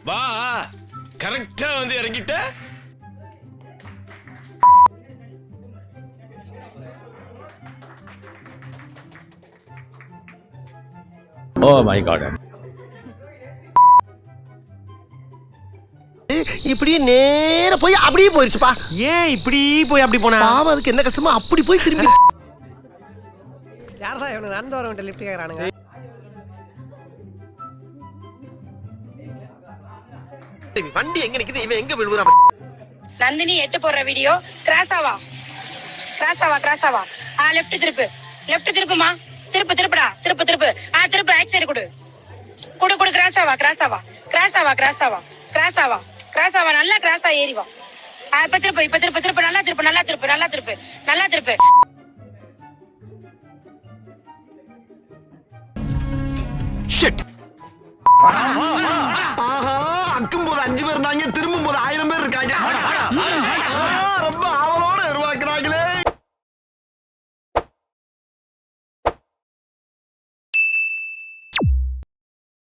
வா, கரெக்டா வந்து இறங்கிட்ட. Oh my God. இப்படியே நேர போய் அப்படியே போயிருச்சுப்பா. ஏன் இப்படி போய் அப்படி போனா? பாவம், அதுக்கு என்ன கஷ்டமோ அப்படி போய் திரும்பி. யாரா இவனுக்கு நடந்து வரவன்ட்ட லிஃப்ட் கேக்குறானுங்க. வண்டி எங்க நிக்குது, இவன் எங்க விழுவுறான்? நந்தினி எட்டு போடுற வீடியோ கிராஸாவா கிராஸாவா. லெஃப்ட் திருப்புமா, திருப்புடா, திருப்பு. திருப்பு ஆக்ஸ் சைடு கொடு கிராஸாவா. நல்லா கிராஸா ஏறி வா. இப்ப திருப்பு, நல்லா திருப்பு. ஆஹா, அக்கும் போது 5 பேர் இருந்தாங்க, திரும்பும் போது 1000